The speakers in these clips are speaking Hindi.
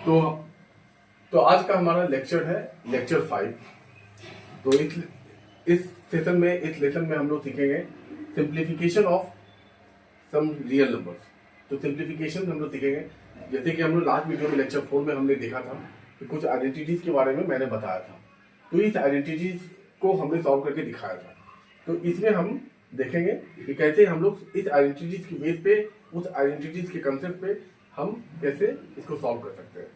तो तो आज का हमारा लेक्चर है लेक्चर 5। तो इस सेशन में इस लेसन में हम लोग सीखेंगे simplification of some real numbers. तो सिंप्लीफिकेशन हम लोग सीखेंगे, जैसे कि हम लोग लास्ट वीडियो में लेक्चर 4 में हमने देखा था कि कुछ आइडेंटिटीज के बारे में मैंने बताया था। तो इस आइडेंटिटीज को हमने सॉल्व करके दिखाया था। तो इसमें हम देखेंगे कि कैसे हम लोग इस आइडेंटिटीज की बेस पे, उस आइडेंटिटीज के कंसेप्ट पे हम कैसे इसको सॉल्व कर सकते हैं।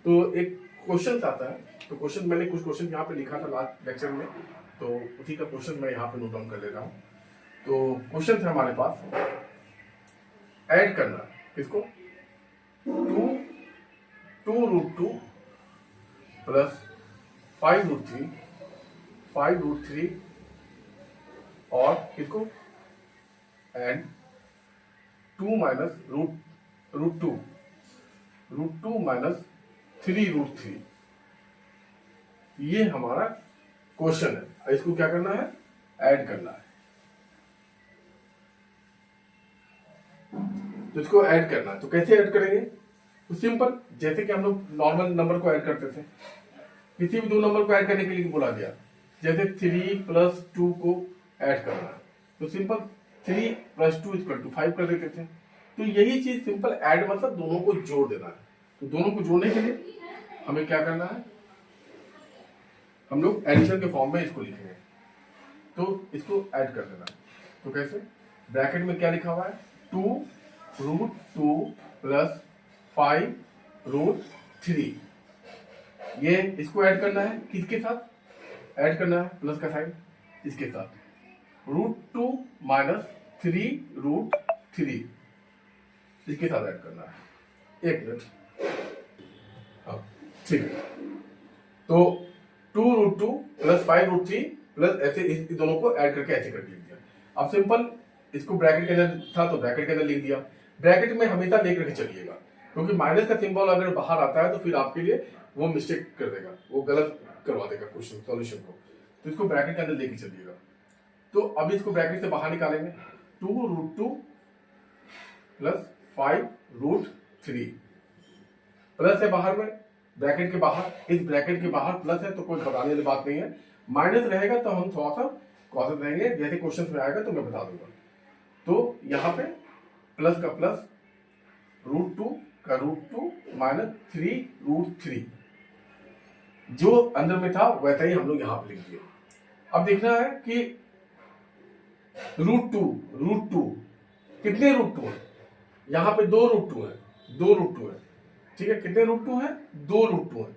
तो एक क्वेश्चन आता है, तो क्वेश्चन मैंने कुछ क्वेश्चन यहाँ पे लिखा था लास्ट लेक्चर में, तो उसी का क्वेश्चन मैं यहाँ पे नोट डाउन कर ले रहा हूँ। तो क्वेश्चन था हमारे पास, ऐड करना किसको, two root two plus 5 root three और किसको and 2 minus root two minus 3 root three. ये हमारा क्वेश्चन है। इसको क्या करना है, ऐड करना है। तो इसको ऐड करना है, तो कैसे ऐड करेंगे? तो सिंपल, जैसे कि हम लोग नॉर्मल नंबर को ऐड करते थे, किसी भी दो नंबर को ऐड करने के लिए बोला गया, जैसे 3 प्लस 2 को ऐड करना है, तो सिंपल 3 प्लस 2 इक्वल टू 5 कर देते थे। तो यही चीज सिंपल ऐड मतलब दोनों को जोड़ देना है। तो दोनों को जोड़ने के लिए हमें क्या करना है, हम लोग एडिशन के फॉर्म में इसको लिखेंगे। तो इसको ऐड कर देना है। तो कैसे, ब्रैकेट में क्या लिखा हुआ है, 2 रूट 2 प्लस 5 रूट 3। ये इसको ऐड करना है, किसके साथ ऐड करना है, प्लस का साइन इसके साथ, रूट 2 माइनस 3 रूट 3 इसके साथ ऐड करना है। एक मिनट, हाँ ठीक है। तो 2 रूट 2 प्लस 5 रूट 3 प्लस ऐसे इस दोनों को ऐड करके ऐसे करके लिख दिया। अब सिंपल इसको ब्रैकेट के अंदर था तो ब्रैकेट के अंदर लिख दिया। ब्रैकेट में हमेशा लेकर के चलिएगा, क्योंकि माइनस का सिंबल अगर बाहर आता है तो फिर आपके लिए वो मिस्टेक कर देगा, वो गलत करवा देगा क्वेश्चन सॉल्यूशन को। तो इसको ब्रैकेट के अंदर लेके चलिएगा। तो अब इसको ब्रैकेट से बाहर निकालेंगे, 2 रूट 2 प्लस 5 रूट 3, प्लस है बाहर में, ब्रैकेट के बाहर, इस ब्रैकेट के बाहर प्लस है तो कोई बताने वाली बात नहीं है। माइनस रहेगा तो हम थोड़ा सा कॉन्सेप्ट रहेंगे, जैसे क्वेश्चन में आएगा तो मैं बता दूंगा। तो यहाँ पे प्लस का प्लस, रूट 2 का रूट 2 माइनस 3 रूट 3, जो अंदर में था वैसा ही हम लोग यहाँ पे लिख दिए। अब देखना है कि रूट टू कितने रूट 2 है, यहाँ पे 2 रूट 2 है, ठीक है। कितने रूट 2 है, 2 रूट 2 है।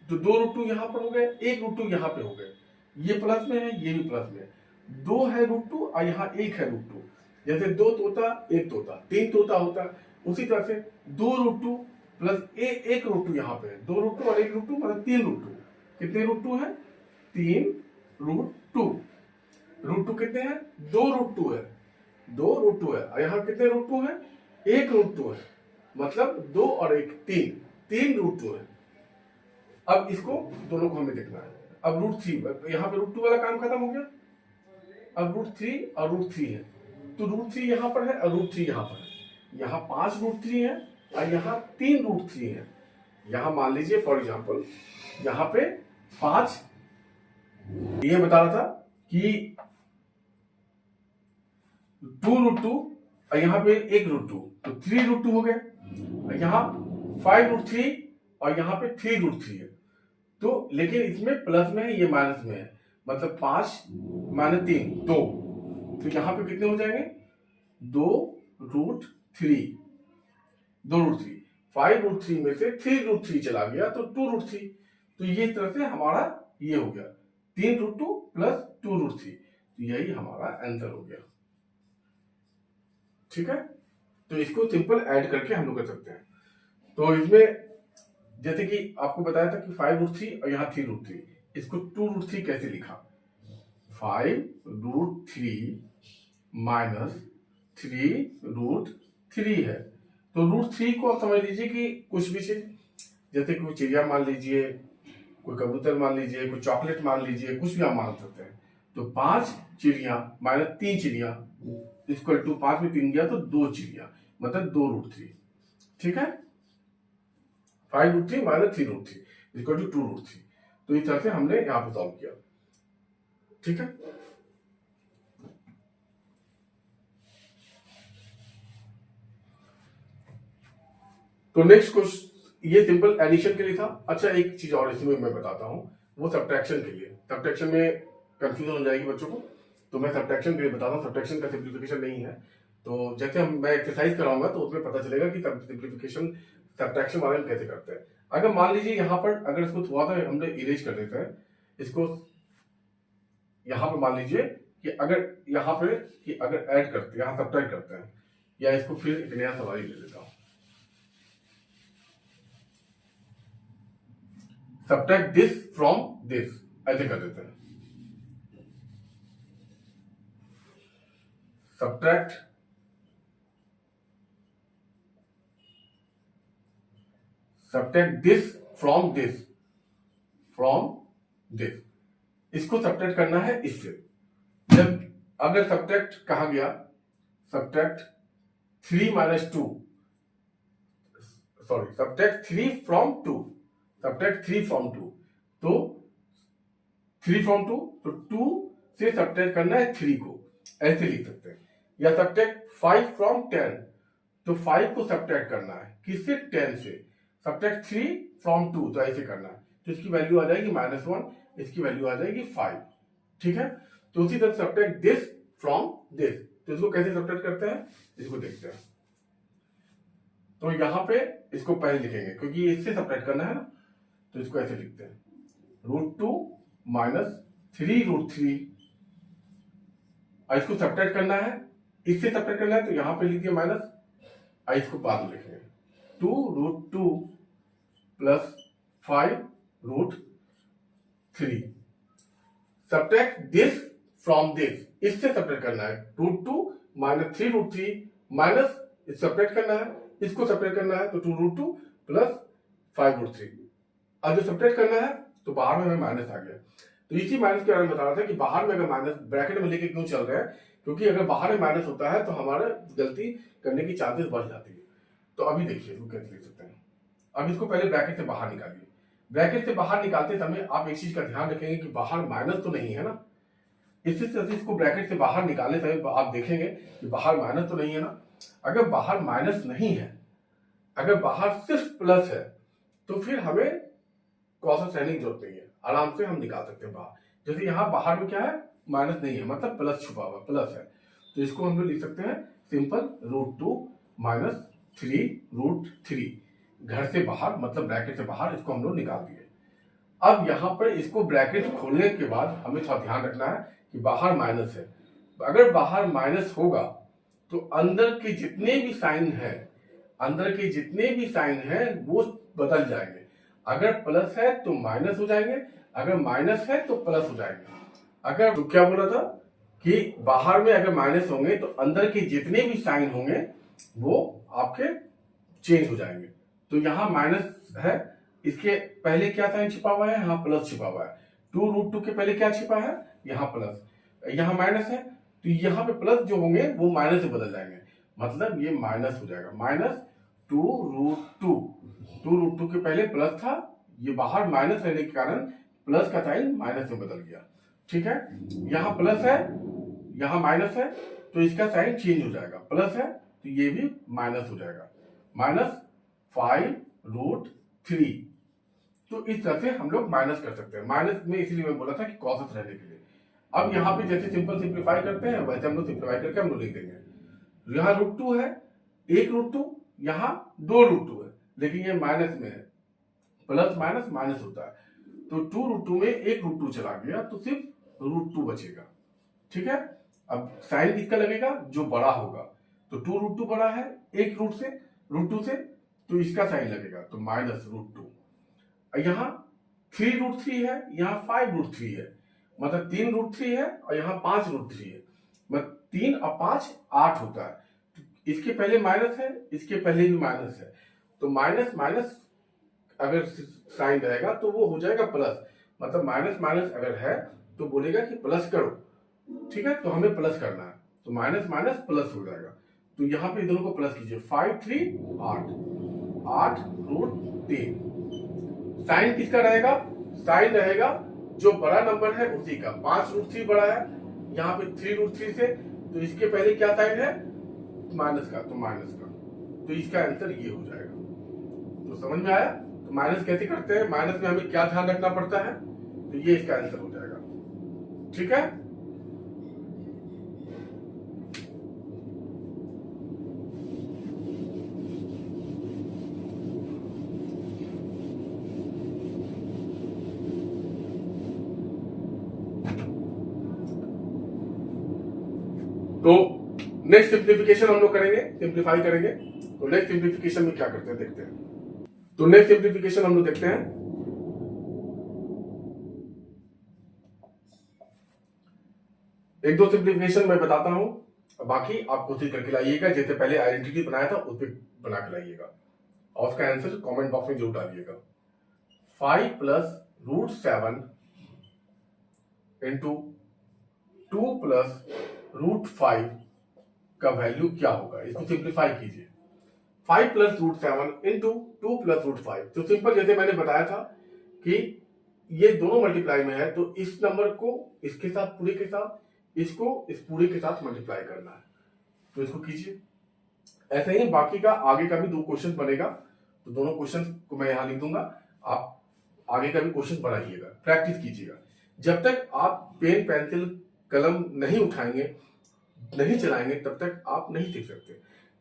तो 2 रूट 2 यहाँ पर हो गए, 1 रूट 2 यहाँ पे हो गए, ये प्लस में है, ये भी प्लस में है। 2 है रूट 2 और यहाँ 1 है रूट 2। जैसे 2 तोता 1 तोता 3 तोता होता है, उसी तरह से 2 रूट 2 प्लस 1 रूट 2 यहाँ पे है, 2 रूट 2 और 1 रूट 2 मतलब 3 रूट 2। कितने रूट 2 है, 3 रूट 2। रूट 2 कितने हैं, 2 रूट 2 है, 2 रूट 2 है। और यहाँ कितने रूट 2 है, 1 रूट 2 है, मतलब 2 और 1 3 रूट 2 है। अब इसको दोनों को हमें देखना है। अब रूट 3, यहाँ पे रूट 2 वाला काम खत्म हो गया। अब रूट 3 और रूट 3 है, तो रूट 3 यहाँ पर है और रूट 3 यहाँ पर है। यहाँ 5 रूट 3 है और यहाँ 3 रूट 3 है। यहाँ मान लीजिए फॉर एग्जाम्पल यहाँ पे 5, ये बता रहा था कि 2 रूट 2 और यहाँ पे 1 रूट 2, तो 3 रूट 2 हो गए। यहाँ 5 रूट 3 और यहाँ पे 3 रूट 3 है। तो लेकिन इसमें प्लस में है, ये माइनस में है, मतलब 5 माइनस 3 2, तो यहाँ पे कितने हो जाएंगे, 2 रूट 3, 5 रूट 3 में से 3 रूट 3 चला गया तो 2 रूट 3। तो ये तरह से हमारा ये हो गया 3 रूट 2 प्लस 2 रूट 3। तो यही हमारा आंसर हो गया, ठीक है। तो इसको सिंपल ऐड करके हम लोग कर सकते हैं। तो इसमें जैसे कि आपको बताया था कि 5 रूट 3 और यहाँ 3 रूट 3, इसको 2 रूट 3 कैसे लिखा, 5 रूट 3 माइनस 3 रूट 3 है। तो रूट 3 को आप समझ लीजिए कि कुछ भी चीज, जैसे कोई चिड़िया मान लीजिए, कोई कबूतर मान लीजिए, कोई चॉकलेट मान लीजिए, कुछ भी आप मान सकते हैं। तो 5 चिड़िया माइनस 3 चिड़िया इक्वल टू 5 में 3 गया तो 2 चिड़िया, मतलब 2 रूट 3, ठीक है। 5√3 माइनस 3√3 इक्वल टू 2√3। तो इस तरह से हमने यहाँ पे सॉल्व किया। ठीक है, तो नेक्स्ट क्वेश्चन, ये सिंपल एडिशन के लिए था। अच्छा, एक चीज और इसमें मैं बताता हूँ, वो सब्ट्रैक्शन के लिए। सब्ट्रैक्शन में कंफ्यूजन हो जाएगी बच्चों को, तो मैं सब्ट्रैक्शन के लिए बताता हूँ। सब्ट्रैक्शन का सिंप्लीफिकेशन नहीं है, तो जैसे मैं एक्सरसाइज कराऊंगा तो उसमें पता चलेगा कि सिंप्लीफिकेशन सब्ट्रैक्शन वाले में कैसे करते हैं। अगर मान लीजिए यहाँ पर अगर इसको थोड़ा सा हमने इरेज कर देते हैं इसको, यहाँ पर मान लीजिए कि अगर यहाँ पे कि अगर ऐड करते हैं, यहाँ सब्ट्रैक्ट करते हैं, या इसको फिर एक नया सवाल ले लेता हूँ। सब्ट्रैक्ट दिस फ्रॉम दिस, ऐसे कर देते हैं। सब्ट्रैक्ट दिस फ्रॉम दिस, इसको सब्ट्रैक्ट करना है इससे। जब अगर सब्ट्रैक्ट कहा गया, subtract 3 minus 2, sorry subtract 3 from 2, subtract 3 from 2, तो 3 फ्रॉम 2, तो 2 से सब्ट्रैक्ट करना है 3 को, ऐसे लिख सकते हैं। या सब्ट्रैक्ट 5 फ्रॉम 10, तो 5 को सब्ट्रैक्ट करना है किससे, 10 से। सब्ट्रैक्ट 3 फ्रॉम 2, तो ऐसे करना है, तो इसकी वैल्यू आ जाएगी -1, इसकी वैल्यू आ जाएगी 5। ठीक है, तो उसी तरह सब्ट्रैक्ट दिस फ्रॉम दिस, तो इसको कैसे सब्ट्रैक्ट करते हैं, इसको देखते हैं। तो यहां पे इसको पहले लिखेंगे क्योंकि इससे सब्ट्रैक्ट करना है ना, तो इसको ऐसे लिखते हैं, √2 माइनस 3√3, इसको सब्ट्रैक्ट करना है, इससे सब्ट्रैक्ट करना है, तो यहां पे लिख दिया माइनस, इसको बाद में लिखेंगे 2√2 plus 5√3। Subtract this from this, इससे सब्ट्रैक्ट करना है, √2 माइनस 3√3 माइनस सब्ट्रैक्ट करना है, इसको सब्ट्रैक्ट करना है, तो 2√2 प्लस 5√3। अब जो सब्ट्रैक्ट करना है तो बाहर में हमें माइनस आ गया, तो इसी माइनस के बारे में बता रहा था कि बाहर में अगर माइनस ब्रैकेट में लेके क्यों चल रहा है, क्योंकि अगर बाहर में माइनस होता है तो हमारा गलती करने की चांसेस बढ़ जाती है। तो अभी देखिए इसको कैसे लिख सकते हैं। अब इसको पहले ब्रैकेट से बाहर निकालिए। ब्रैकेट से बाहर निकालते समय आप एक चीज का ध्यान रखेंगे कि बाहर माइनस तो नहीं है ना, इसी तरह से इसको ब्रैकेट से बाहर निकालने समय आप देखेंगे कि बाहर माइनस तो नहीं है ना। अगर बाहर माइनस नहीं है, अगर बाहर सिर्फ प्लस है, तो फिर हमें कॉसेस रहने की जरूरत नहीं है, आराम से हम निकाल सकते हैं बाहर। जैसे यहाँ बाहर में क्या है, माइनस नहीं है, मतलब प्लस छुपा हुआ प्लस है, तो इसको हम लोग लिख सकते हैं सिंपल √2 माइनस 3√3, घर से बाहर मतलब ब्रैकेट से बाहर, इसको हम लोग निकाल दिए। अब यहाँ पर इसको ब्रैकेट खोलने के बाद हमें थोड़ा ध्यान रखना है कि बाहर माइनस है। अगर बाहर माइनस होगा तो अंदर के जितने भी साइन है, अंदर के जितने भी साइन है वो बदल जाएंगे। अगर प्लस है तो माइनस हो जाएंगे, अगर माइनस है तो प्लस हो जाएंगे। अगर तो क्या बोला था कि बाहर में अगर माइनस होंगे तो अंदर के जितने भी साइन होंगे वो आपके चेंज हो जाएंगे। तो यहाँ माइनस है, इसके पहले क्या साइन छिपा हुआ है, यहाँ प्लस छिपा हुआ है। 2√2 के पहले क्या छिपा है, यहाँ प्लस, यहाँ माइनस है, तो यहाँ पे प्लस जो होंगे वो माइनस से बदल जाएंगे, मतलब ये माइनस हो जाएगा, -2√2 के पहले प्लस था, ये बाहर माइनस रहने के कारण प्लस का साइन माइनस में बदल गया। ठीक है, यहाँ प्लस है, यहाँ माइनस है, तो इसका साइन चेंज हो जाएगा, प्लस है तो ये भी माइनस हो जाएगा, -5√3। तो इस तरह से हम लोग माइनस कर सकते हैं। माइनस में इसलिए मैं बोला था कि कॉसेस रहने के लिए। अब यहाँ पे जैसे सिंपल सिंप्लीफाई करते हैं वैसे हम लोग सिंप्लीफाई करके हम लोग लिख देंगे। यहाँ √2 है, 1√2, यहाँ 2√2 है, लेकिन ये माइनस में है, प्लस माइनस माइनस होता है, तो 2√2 में 1√2 चला गया तो सिर्फ √2 बचेगा। ठीक है, अब साइन किसका लगेगा, जो बड़ा होगा, तो 2√2 बड़ा है 1√2 से, तो इसका साइन लगेगा, तो -√2। यहाँ 3√3 है, यहाँ 5√3 है, मतलब 3√3 है, और यहाँ 5√3 है, मतलब 3 और 5 8 होता है। तो इसके पहले माइनस है, इसके पहले भी माइनस है, तो माइनस माइनस अगर साइन रहेगा तो वो हो जाएगा प्लस, मतलब माइनस माइनस अगर है तो बोलेगा कि प्लस करो। ठीक है, तो हमें प्लस करना है, तो माइनस माइनस प्लस हो जाएगा, तो यहाँ पे दोनों को प्लस कीजिए, 5 3 8, 8√3, 3। साइन किसका रहेगा? साइन रहेगा जो बड़ा नंबर है उसी का। 5√3 बड़ा है, यहाँ पे 3√3 से, तो इसके पहले क्या साइन है? माइनस का, तो माइनस का, तो इसका आंसर ये हो जाएगा। तो समझ में आया? तो माइनस कैसे करते हैं, माइनस में हमें क्या ध्यान रखना पड़ता है, तो ये इसका आंसर हो जाएगा। ठीक है। तो नेक्स्ट सिंप्लीफिकेशन हम लोग करेंगे, सिंप्लीफाई करेंगे। तो नेक्स्ट सिंप्लीफिकेशन में क्या करते हैं देखते हैं। तो नेक्स्ट सिंप्लीफिकेशन हम लोग देखते हैं। एक दो सिंप्लीफिकेशन मैं बताता हूं, बाकी आप कोशिश करके लाइएगा, जैसे पहले आइडेंटिटी बनाया था उस पर बना के लाइएगा, और उसका आंसर कमेंट बॉक्स में जरूर डालिएगा। 5+√7 इंटू 2+√5 का वैल्यू क्या होगा, इसको सिंप्लीफाई कीजिए। 5+√7 इंटू 2+√5, तो सिंपल जैसे मैंने बताया था कि ये दोनों मल्टीप्लाई में है, तो इस नंबर को इसके साथ, पूरे के साथ, इसको इस पूरे के साथ मल्टीप्लाई करना है, तो इसको कीजिए। ऐसे ही बाकी का आगे का भी 2 क्वेश्चन बनेगा, तो दोनों क्वेश्चन को मैं यहां लिख दूंगा, आप आगे का भी क्वेश्चन बनाइएगा, प्रैक्टिस कीजिएगा। जब तक आप पेन पेंसिल कलम नहीं उठाएंगे, नहीं चलाएंगे, तब तक आप नहीं सीख सकते।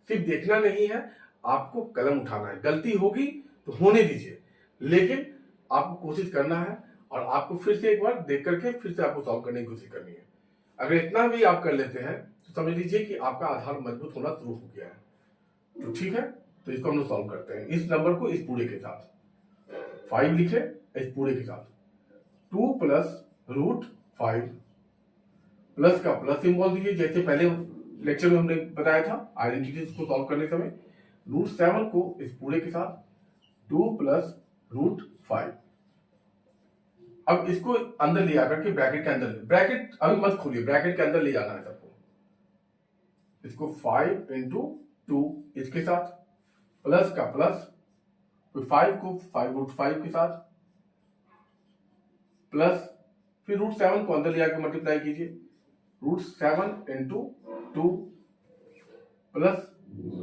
सिर्फ देखना नहीं है, आपको कलम उठाना है। गलती होगी तो होने दीजिए, लेकिन आपको कोशिश करना है, और आपको फिर से एक बार देख करके फिर से आपको सॉल्व करने की कोशिश करनी है। अगर इतना भी आप कर लेते हैं तो समझ लीजिए कि आपका आधार मजबूत होना शुरू हो गया है। तो ठीक है, तो इसको हम लोग सॉल्व करते हैं। इस नंबर को इस पूरे के साथ 5 लिखे, इस पूरे के साथ 2+√5 प्लस का प्लस सिंबल दीजिए, जैसे पहले लेक्चर में हमने बताया था आइडेंटिटीज को सॉल्व करने समय। √7 को इस पूरे के साथ 2+√5। अब इसको अंदर ले आकर के ब्रैकेट के अंदर, ब्रैकेट अभी मत खोलिए, ब्रैकेट के अंदर ले जाना है सबको। इसको 5 इंटू 2 इसके साथ, प्लस का प्लस, फिर 5 को 5√5 के साथ, प्लस फिर √7 को अंदर ले आकर मल्टीप्लाई कीजिए। √7 इंटू 2 प्लस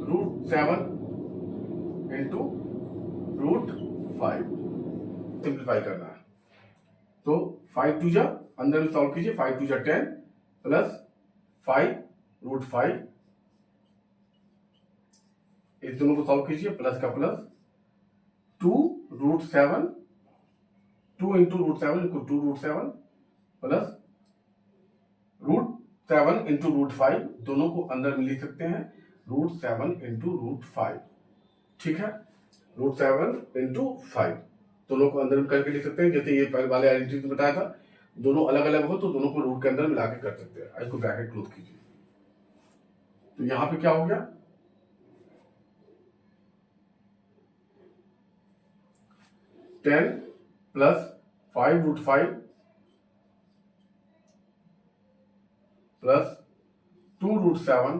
√7 इंटू √5, सिंप्लीफाई करना है। तो 5 2 जा, अंदर में सॉल्व कीजिए, 5 2 जा 10 प्लस 5√5, इस दोनों को सॉल्व कीजिए, प्लस का plus 2√7, 2 into √7 equal 2√7 plus √7 into √5, दोनों को अंदर में लिख सकते हैं, √7 इंटू √5। ठीक है, √7 इंटू 5 दोनों को अंदर में करके लिख सकते हैं। जैसे ये पहले वाले आइडेंटिटी बताया था, दोनों अलग अलग हो तो दोनों को रूट के अंदर मिला के कर सकते हैं। इसको ब्रैकेट क्लोज कीजिए, तो यहां पे क्या हो गया, 10 प्लस 5√5 प्लस 2√7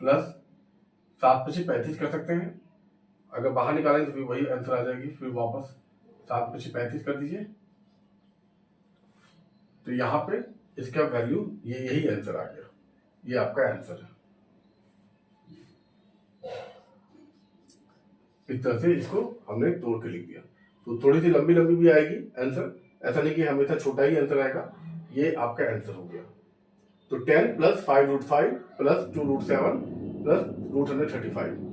प्लस 7×5 कर सकते हैं। अगर बाहर निकालेंगे तो फिर वही आंसर आ जाएगी, फिर वापस 7×35 कर दीजिए। तो यहां पे इसका वैल्यू ये यही आंसर आ गया, ये आपका आंसर है। इस तरह से इसको हमने तोड़ के लिख दिया। तो थोड़ी सी लंबी लंबी भी आएगी आंसर, ऐसा नहीं कि हमेशा छोटा ही आंसर आएगा। ये आपका आंसर हो गया। तो 10 प्लस 5√5 प्लस 2√7 प्लस √135।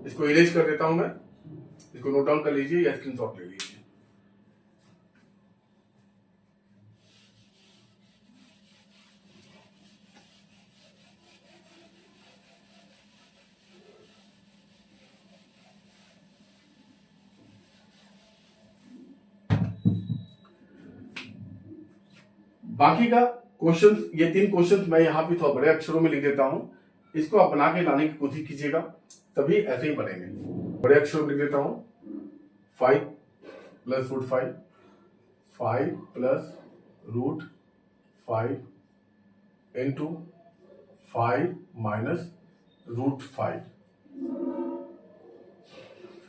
इसको इरेज कर देता हूं मैं, इसको नोट डाउन कर लीजिए या स्क्रीनशॉट ले लीजिए। बाकी का क्वेश्चंस, ये 3 क्वेश्चंस मैं यहाँ पे थोड़ा बड़े अक्षरों में लिख देता हूँ, इसको आप बना के लाने की कोशिश कीजिएगा, तभी ऐसे ही बनेंगे। बड़े अक्षरों में लिख देता हूँ, 5 plus √5, 5 plus √5 into 5 minus √5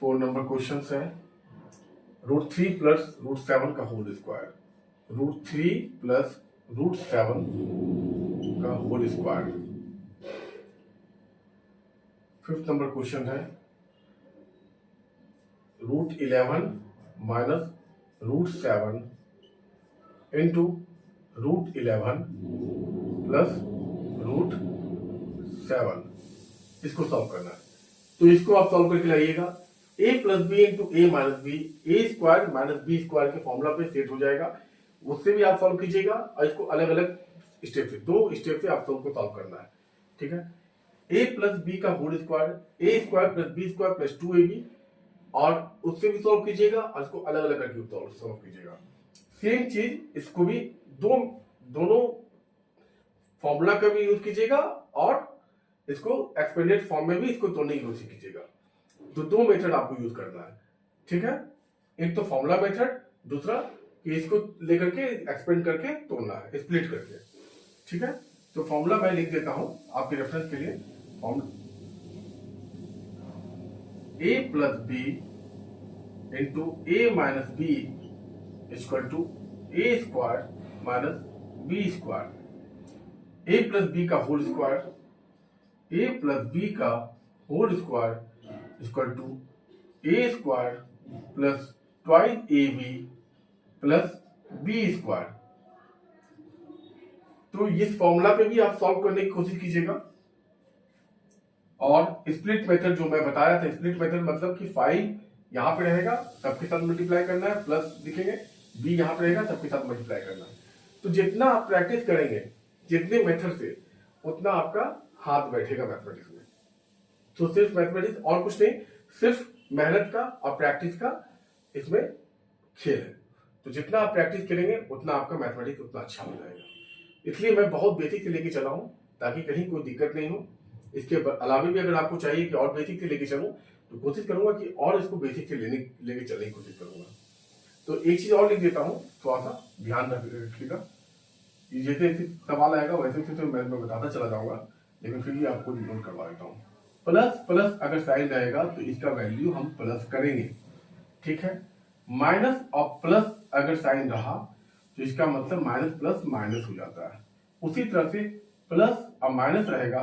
4 number question है √3 प्लस √7 का होल स्क्वायर, √3 प्लस √7 का whole square. 5th number question है √11 माइनस √7 इंटू √11 प्लस √7, इसको सॉल्व करना है। तो इसको आप सॉल्व करके लाइएगा, a plus b into a minus b, a square minus b square के फॉर्मूला पे सेट हो जाएगा, उससे भी आप सॉल्व कीजिएगा और इसको अलग अलग स्टेप से, 2 स्टेप से आप सबको सॉल्व करना है। ठीक है, a प्लस बी का whole square, a square plus b square plus 2ab, और उससे भी सॉल्व कीजिएगा और इसको अलग अलग करके सॉल्व कीजिएगा। सेम चीज इसको भी दोनों फॉर्मूला का भी यूज कीजिएगा और इसको एक्सपेंडेड फॉर्म में भी इसको तोड़ने की कोशिश कीजिएगा। तो 2 मेथड आपको यूज करना है। ठीक है, एक तो फॉर्मूला मेथड, दूसरा कि इसको लेकर के एक्सपेंड करके तोड़ना है, स्प्लिट करके। ठीक है, तो फॉर्मूला मैं लिख देता हूं आपके रेफरेंस के लिए। a plus b into a minus b equal to a square minus b square, a plus b का whole square, a plus b का whole square equal to a square plus twice a b plus b square. तो इस फॉर्मूला पे भी आप सॉल्व करने की कोशिश कीजिएगा। और स्प्लिट मेथड जो मैं बताया था, स्प्लिट मेथड मतलब कि 5 यहां पे रहेगा, सबके साथ मल्टीप्लाई करना है, प्लस लिखेंगे, b यहां पे रहेगा, सबके साथ मल्टीप्लाई करना है। तो जितना आप प्रैक्टिस करेंगे जितने मेथड से, उतना आपका हाथ बैठेगा मैथमेटिक्स में। तो सिर्फ मैथमेटिक्स और कुछ नहीं, सिर्फ मेहनत का और प्रैक्टिस का इसमें खेल है। तो जितना आप प्रैक्टिस करेंगे उतना आपका मैथमेटिक्स उतना अच्छा हो जाएगा। इसलिए मैं बहुत बेसिक से लेके चला हूं ताकि कहीं कोई दिक्कत नहीं हो। इसके अलावा भी अगर आपको चाहिए कि और बेसिक से लेके चलूं तो कोशिश करूंगा कि और इसको बेसिक से लेके चलने की कोशिश करूंगा। तो एक चीज और लिख देता हूं, थोड़ा सा ध्यान रखिएगा। जैसे सवाल आएगा वैसे तो मैं बताता चला जाऊंगा, लेकिन फिर भी आपको नोट करवा देता हूँ। प्लस प्लस अगर साइन रहेगा तो इसका वैल्यू हम प्लस करेंगे। ठीक है, माइनस और प्लस अगर साइन रहा तो इसका मतलब माइनस प्लस माइनस हो जाता है। उसी तरह से प्लस और माइनस रहेगा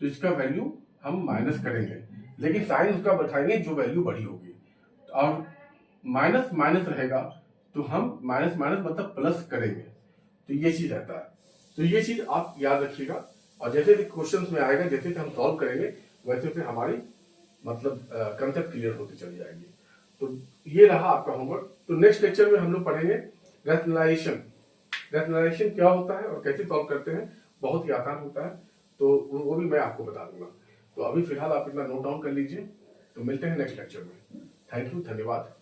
तो इसका वैल्यू हम माइनस करेंगे, लेकिन साइन उसका बैठाएंगे जो वैल्यू बड़ी होगी। और माइनस माइनस रहेगा तो हम माइनस माइनस मतलब प्लस करेंगे। तो ये चीज रहता है। तो ये चीज आप याद रखिएगा, और जैसे क्वेश्चंस में आएगा, जैसे हम सॉल्व करेंगे वैसे से हमारी मतलब कंसेप्ट क्लियर होती चली जाएगी। तो ये रहा आपका होमवर्क। तो नेक्स्ट लेक्चर में हम लोग पढ़ेंगे रैशनलाइजेशन। रैशनलाइजेशन क्या होता है और कैसे सॉल्व करते हैं, बहुत ही आसान होता है। तो वो भी मैं आपको बता दूंगा। तो अभी फिलहाल आप इतना नोट डाउन कर लीजिए। तो मिलते हैं नेक्स्ट लेक्चर में। थैंक यू, धन्यवाद।